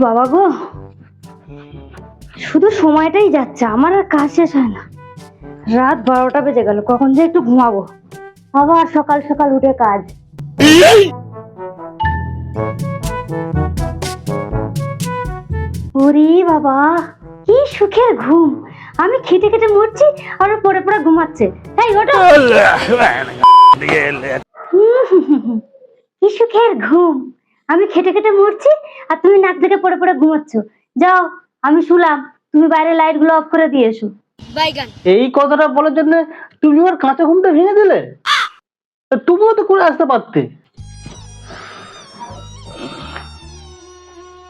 বাবা গো, শুধু সময়টাই যাচ্ছে, আমার আর কাজ শেষ হয় না। রাত 12টা বেজে গেল, কখন যে একটু ঘুমাবো, আবার সকাল সকাল উঠে কাজ। ওরে বাবা, কি সুখের ঘুম! আমি খেটে খেটে মরছি আর ও পড়ে পড়ে ঘুমাচ্ছে। এই ওঠো। কি সুখের ঘুম! আমি খেটে খেটে মরছি আর তুমি নাক থেকে পড়ে পড়ে ঘুমাচ্ছ। যাও, আমি শুলাম, তুমি বাইরে লাইট গুলো অফ করে দিয়ে এসো। এই কথাটা বলার জন্য তুমি ওর কাঁচা ঘুমটা ভেঙে দিলে? তুমিও তো করে আসতে পারতে।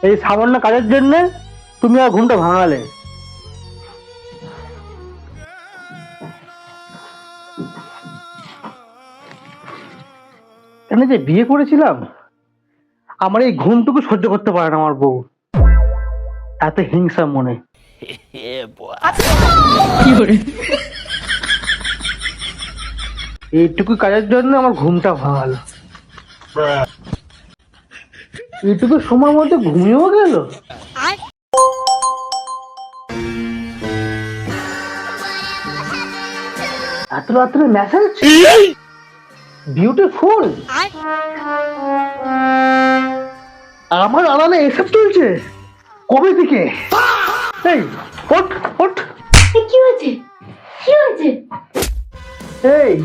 এই সামান্য কাজের জন্য তুমি আর ঘুমটা ভাঙালে। আমি যে বিয়ে করেছিলাম, আমার এই ঘুমটুকু সহ্য করতে পারে না আমার বউ, এত হিংসা মনে। এইটুকু কাজের জন্য আমার ঘুমটা ভাঙালো। এইটুকু সময়ের মধ্যে ঘুমিয়েও গেল। এত রাত্রে মেসেজ, বিউটিফুল। আমার আড়ালে এসব চলছে কবে থেকে? এই ওঠ ওঠ। কি হয়েছে? কি হয়েছে? এই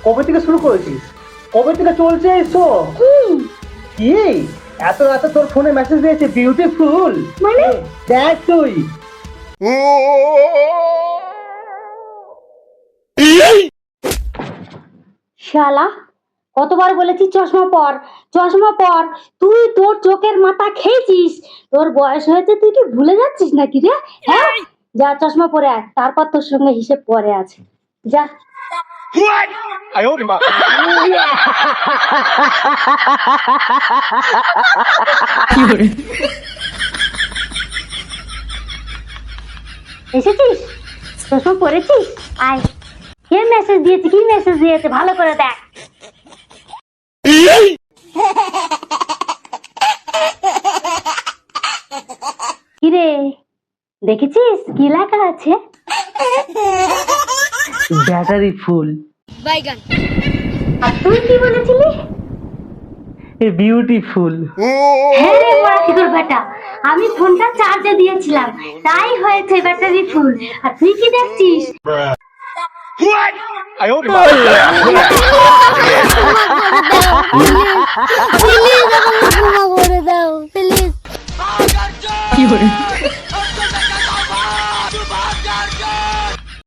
কবে থেকে শুরু করেছিস? কবে থেকে চলছে এসব? কি এত এত তোর ফোনে মেসেজ দিয়েছে বিউটিফুল? মানে দেখ তুই। শালা, কতবার বলেছি চশমা পর, চশমা পর। তুই তোর চোখের মাথা খেয়েছিস, তোর বয়স হয়েছে, তুই কি ভুলে যাচ্ছিস নাকি রে? হ্যাঁ, যা চশমা পরে আয়, তারপর তোর সঙ্গে হিসেব পরে আছে। যা। এসেছিস? চশমা পরেছিস? আয়। কে মেসেজ দিয়েছে, কি মেসেজ দিয়েছে ভালো করে দেখ। কিরে, দেখেছিস কি লেখা আছে? Battery full. আর তুই কি বলেছিলি? বিউটিফুল। হ্যাঁ রে মারাঠির বেটা, আমি ফোনটা চার্জে দিয়েছিলাম, তাই হয়েছে ব্যাটারি ফুল। আর তুই কি দেখছিস? Please, please,